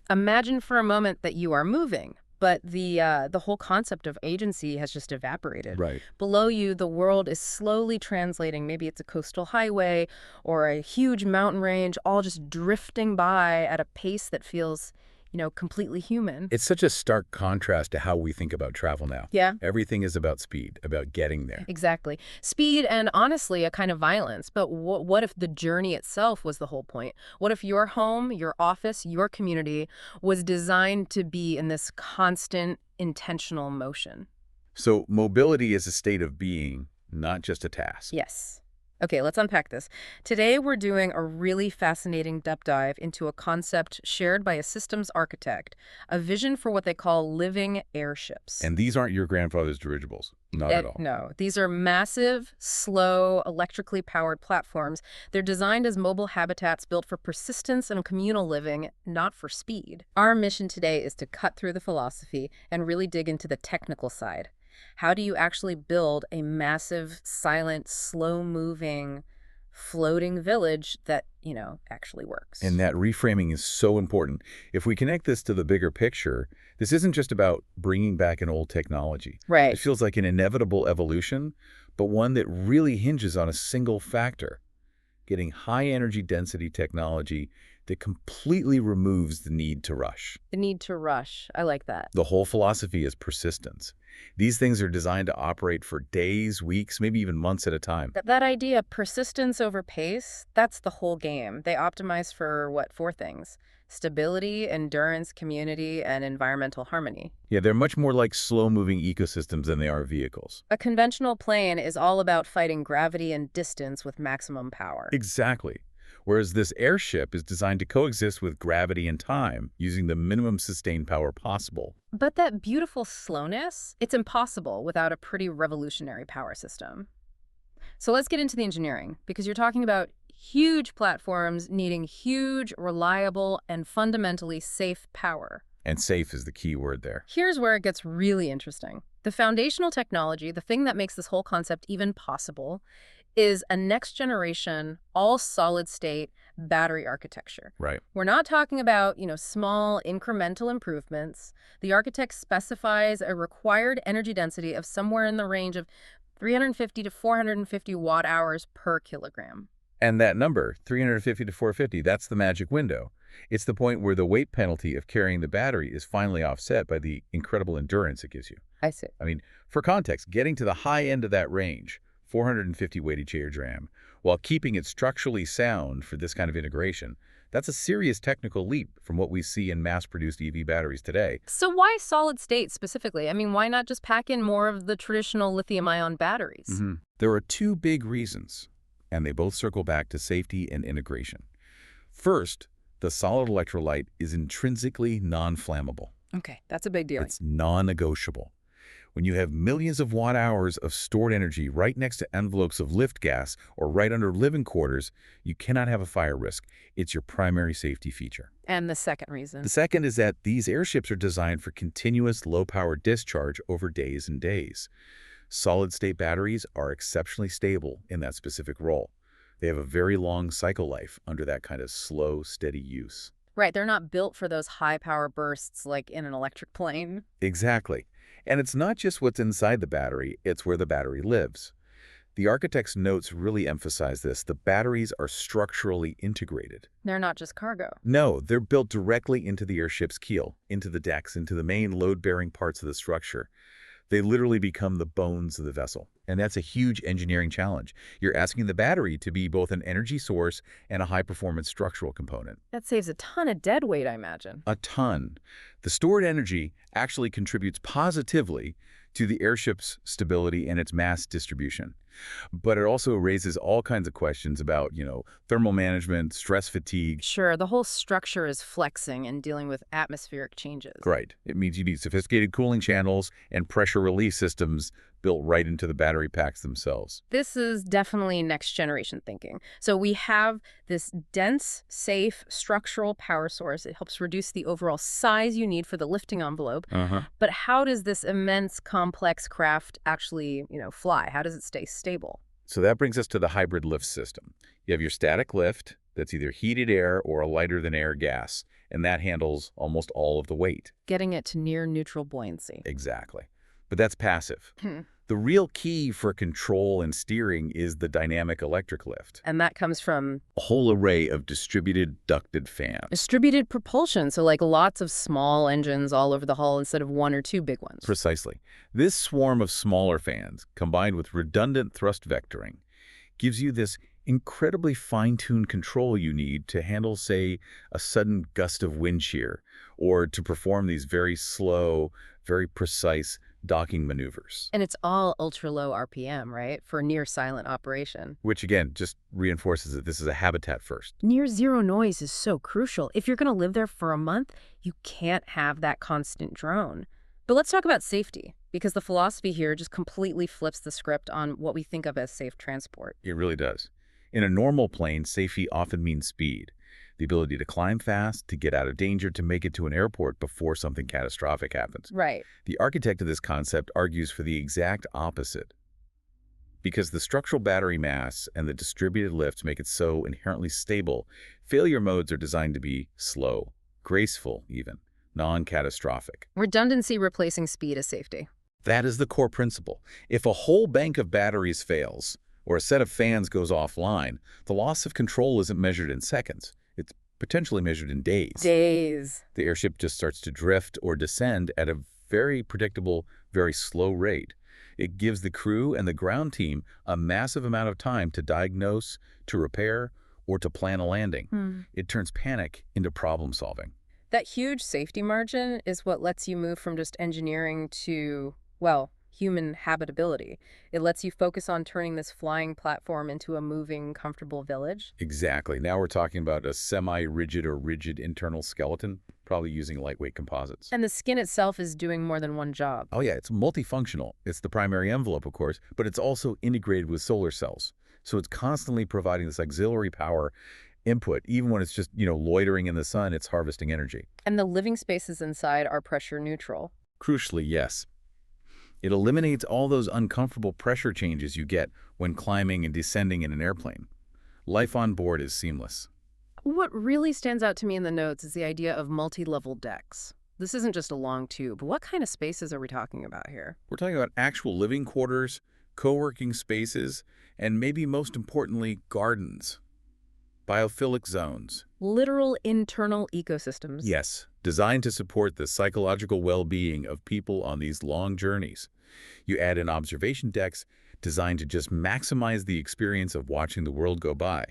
Imagine for a moment that you are moving, but the whole concept of agency has just evaporated. Right. Below you, the world is slowly translating. Maybe it's a coastal highway or a huge mountain range, all just drifting by at a pace that feels, completely human. It's such a stark contrast to how we think about travel now. Yeah. Everything is about speed, about getting there. Exactly. Speed and honestly a kind of violence. But what if the journey itself was the whole point? What if your home, your office, your community was designed to be in this constant, intentional motion? So mobility is a state of being, not just a task. Yes. Okay, let's unpack this. Today, we're doing a really fascinating deep dive into a concept shared by a systems architect, a vision for what they call living airships. And these aren't your grandfather's dirigibles. Not at all. No, these are massive, slow, electrically powered platforms. They're designed as mobile habitats built for persistence and communal living, not for speed. Our mission today is to cut through the philosophy and really dig into the technical side. How do you actually build a massive, silent, slow-moving, floating village that, actually works? And that reframing is so important. If we connect this to the bigger picture, this isn't just about bringing back an old technology. Right. It feels like an inevitable evolution, but one that really hinges on a single factor: getting high-energy density technology that completely removes the need to rush. The need to rush. I like that. The whole philosophy is persistence. These things are designed to operate for days, weeks, maybe even months at a time. That idea, persistence over pace, that's the whole game. They optimize for what, four things: stability, endurance, community, and environmental harmony. Yeah, they're much more like slow-moving ecosystems than they are vehicles. A conventional plane is all about fighting gravity and distance with maximum power. Exactly. Whereas this airship is designed to coexist with gravity and time, using the minimum sustained power possible. But that beautiful slowness, it's impossible without a pretty revolutionary power system. So let's get into the engineering, because you're talking about huge platforms needing huge, reliable, and fundamentally safe power. And safe is the key word there. Here's where it gets really interesting. The foundational technology, the thing that makes this whole concept even possible, is a next-generation, all-solid-state battery architecture. Right. We're not talking about, small incremental improvements. The architect specifies a required energy density of somewhere in the range of 350 to 450 watt-hours per kilogram. And that number, 350 to 450, that's the magic window. It's the point where the weight penalty of carrying the battery is finally offset by the incredible endurance it gives you. I see. I mean, for context, getting to the high end of that range, 450 weighted AHRM, while keeping it structurally sound for this kind of integration, that's a serious technical leap from what we see in mass-produced EV batteries today. So why solid state specifically? I mean, why not just pack in more of the traditional lithium-ion batteries? There are two big reasons, and they both circle back to safety and integration. First, the solid electrolyte is intrinsically non-flammable. Okay, that's a big deal. It's non-negotiable. When you have millions of watt-hours of stored energy right next to envelopes of lift gas or right under living quarters, you cannot have a fire risk. It's your primary safety feature. And the second reason? The second is that these airships are designed for continuous low-power discharge over days and days. Solid-state batteries are exceptionally stable in that specific role. They have a very long cycle life under that kind of slow, steady use. Right, they're not built for those high-power bursts like in an electric plane. Exactly. And it's not just what's inside the battery, it's where the battery lives. The architect's notes really emphasize this. The batteries are structurally integrated. They're not just cargo. No, they're built directly into the airship's keel, into the decks, into the main load-bearing parts of the structure. They literally become the bones of the vessel. And that's a huge engineering challenge. You're asking the battery to be both an energy source and a high-performance structural component. That saves a ton of dead weight, I imagine. A ton. The stored energy actually contributes positively to the airship's stability and its mass distribution. But it also raises all kinds of questions about, thermal management, stress fatigue. Sure, the whole structure is flexing and dealing with atmospheric changes. Right. It means you need sophisticated cooling channels and pressure release systems built right into the battery packs themselves. This is definitely next-generation thinking. So we have this dense, safe, structural power source. It helps reduce the overall size you need for the lifting envelope. But how does this immense, complex craft actually, fly? How does it stay stable? So that brings us to the hybrid lift system. You have your static lift, that's either heated air or a lighter-than-air gas, and that handles almost all of the weight. Getting it to near neutral buoyancy. Exactly. But that's passive. Hmm. The real key for control and steering is the dynamic electric lift. And that comes from A whole array of distributed ducted fans. distributed propulsion, so like lots of small engines all over the hull instead of one or two big ones. Precisely. This swarm of smaller fans, combined with redundant thrust vectoring, gives you this incredibly fine-tuned control you need to handle, say, a sudden gust of wind shear, or to perform these very slow, very precise docking maneuvers. And it's all ultra-low RPM, right, for near-silent operation. Which, again, just reinforces that this is a habitat first. Near zero noise is so crucial. If you're going to live there for a month, you can't have that constant drone. But let's talk about safety, because the philosophy here just completely flips the script on what we think of as safe transport. It really does. In a normal plane, safety often means speed. The ability to climb fast, to get out of danger, to make it to an airport before something catastrophic happens. Right. The architect of this concept argues for the exact opposite. Because the structural battery mass and the distributed lift make it so inherently stable, failure modes are designed to be slow, graceful even, non-catastrophic. Redundancy replacing speed as safety. That is the core principle. If a whole bank of batteries fails, or a set of fans goes offline, the loss of control isn't measured in seconds. It's potentially measured in days. Days. The airship just starts to drift or descend at a very predictable, very slow rate. It gives the crew and the ground team a massive amount of time to diagnose, to repair, or to plan a landing. It turns panic into problem solving. That huge safety margin is what lets you move from just engineering to, well, human habitability. It lets you focus on turning this flying platform into a moving, comfortable village. Exactly. Now we're talking about a semi-rigid or rigid internal skeleton, probably using lightweight composites. And the skin itself is doing more than one job. Oh yeah, it's multifunctional. It's the primary envelope, of course, but it's also integrated with solar cells. So it's constantly providing this auxiliary power input. Even when it's just, loitering in the sun, it's harvesting energy. And the living spaces inside are pressure neutral. Crucially, yes. It eliminates all those uncomfortable pressure changes you get when climbing and descending in an airplane. Life on board is seamless. What really stands out to me in the notes is the idea of multi-level decks. This isn't just a long tube. What kind of spaces are we talking about here? We're talking about actual living quarters, co-working spaces, and maybe most importantly, gardens. Biophilic zones. Literal internal ecosystems. Yes, designed to support the psychological well-being of people on these long journeys. You add in observation decks designed to just maximize the experience of watching the world go by.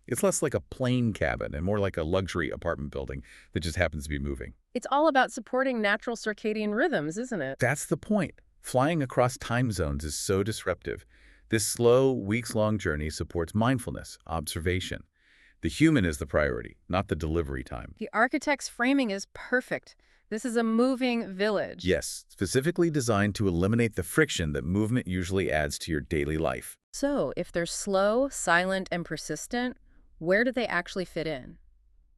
It's less like a plane cabin and more like a luxury apartment building that just happens to be moving. It's all about supporting natural circadian rhythms, isn't it? That's the point. Flying across time zones is so disruptive. This slow, weeks-long journey supports mindfulness, observation. The human is the priority, not the delivery time. The architect's framing is perfect. This is a moving village. Yes, specifically designed to eliminate the friction that movement usually adds to your daily life. So, if they're slow, silent, and persistent, where do they actually fit in?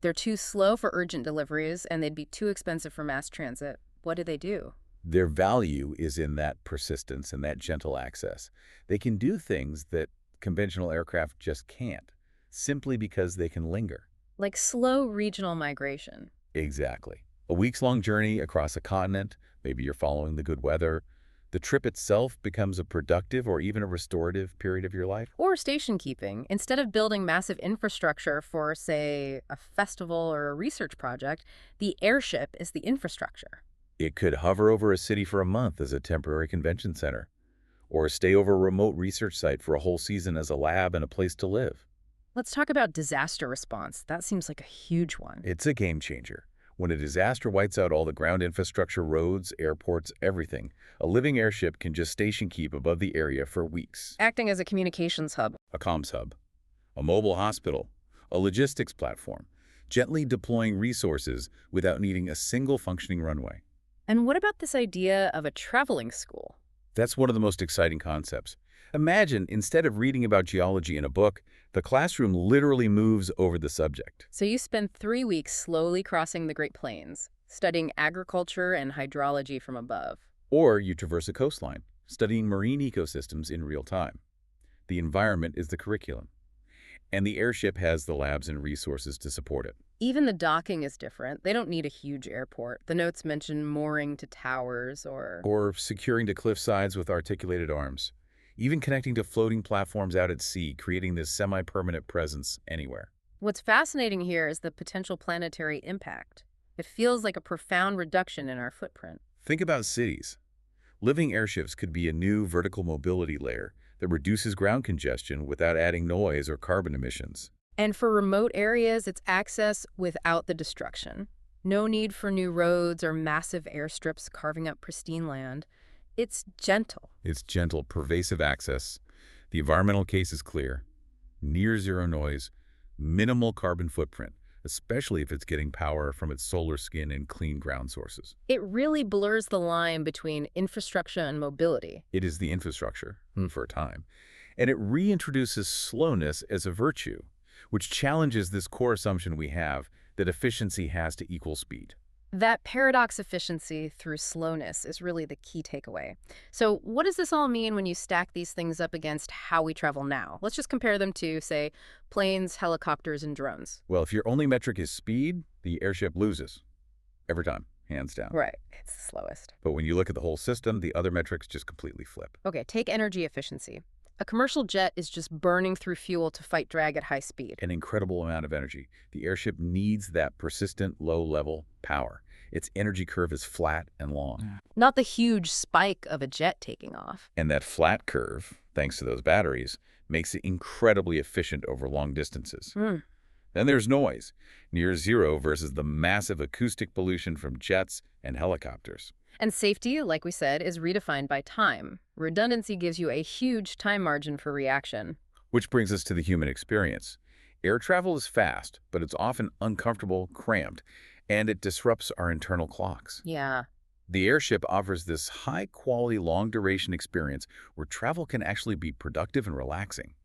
They're too slow for urgent deliveries, and they'd be too expensive for mass transit. What do? Their value is in that persistence and that gentle access. They can do things that conventional aircraft just can't, simply because they can linger. Like slow regional migration. Exactly. A weeks-long journey across a continent, maybe you're following the good weather. The trip itself becomes a productive or even a restorative period of your life. Or station keeping. Instead of building massive infrastructure for, say, a festival or a research project, the airship is the infrastructure. It could hover over a city for a month as a temporary convention center, or stay over a remote research site for a whole season as a lab and a place to live. Let's talk about disaster response. That seems like a huge one. It's a game changer. When a disaster wipes out all the ground infrastructure, roads, airports, everything, a living airship can just station keep above the area for weeks. Acting as a communications hub. A comms hub, a mobile hospital, a logistics platform, gently deploying resources without needing a single functioning runway. And what about this idea of a traveling school? That's one of the most exciting concepts. Imagine, instead of reading about geology in a book, the classroom literally moves over the subject. So you spend 3 weeks slowly crossing the Great Plains, studying agriculture and hydrology from above. Or you traverse a coastline, studying marine ecosystems in real time. The environment is the curriculum. And the airship has the labs and resources to support it. Even the docking is different. They don't need a huge airport. The notes mention mooring to towers or... Or securing to cliff sides with articulated arms. Even connecting to floating platforms out at sea, creating this semi-permanent presence anywhere. What's fascinating here is the potential planetary impact. It feels like a profound reduction in our footprint. Think about cities. Living airships could be a new vertical mobility layer that reduces ground congestion without adding noise or carbon emissions. And for remote areas, it's access without the destruction. No need for new roads or massive airstrips carving up pristine land. It's gentle. It's gentle, pervasive access. The environmental case is clear. Near zero noise, minimal carbon footprint, especially if it's getting power from its solar skin and clean ground sources. It really blurs the line between infrastructure and mobility. It is the infrastructure, for a time. And it reintroduces slowness as a virtue, which challenges this core assumption we have that efficiency has to equal speed. That paradox efficiency through slowness is really the key takeaway. So what does this all mean when you stack these things up against how we travel now? Let's just compare them to, say, planes, helicopters, and drones. Well, if your only metric is speed, the airship loses. Every time, hands down. Right. It's the slowest. But when you look at the whole system, the other metrics just completely flip. Okay, take energy efficiency. A commercial jet is just burning through fuel to fight drag at high speed. An incredible amount of energy. The airship needs that persistent low-level power. Its energy curve is flat and long. Not the huge spike of a jet taking off. And that flat curve, thanks to those batteries, makes it incredibly efficient over long distances. Then there's noise, near zero versus the massive acoustic pollution from jets and helicopters. And safety, like we said, is redefined by time. Redundancy gives you a huge time margin for reaction. Which brings us to the human experience. Air travel is fast, but it's often uncomfortable, cramped, and it disrupts our internal clocks. Yeah. The airship offers this high-quality, long-duration experience where travel can actually be productive and relaxing.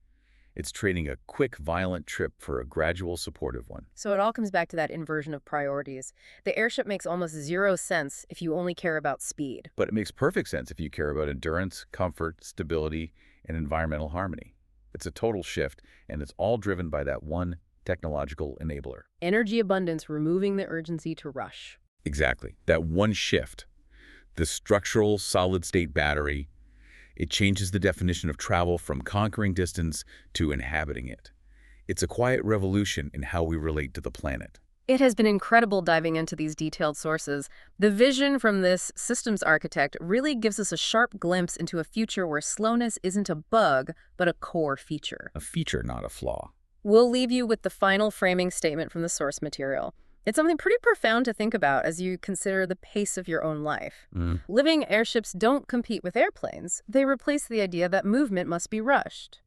It's trading a quick, violent trip for a gradual, supportive one. So it all comes back to that inversion of priorities. The airship makes almost zero sense if you only care about speed. But it makes perfect sense if you care about endurance, comfort, stability, and environmental harmony. It's a total shift, and it's all driven by that one technological enabler. Energy abundance removing the urgency to rush. Exactly. That one shift. The structural solid-state battery. It changes the definition of travel from conquering distance to inhabiting it. It's a quiet revolution in how we relate to the planet. It has been incredible diving into these detailed sources. The vision from this systems architect really gives us a sharp glimpse into a future where slowness isn't a bug, but a core feature. A feature, not a flaw. We'll leave you with the final framing statement from the source material. It's something pretty profound to think about as you consider the pace of your own life. Living airships don't compete with airplanes. They replace the idea that movement must be rushed.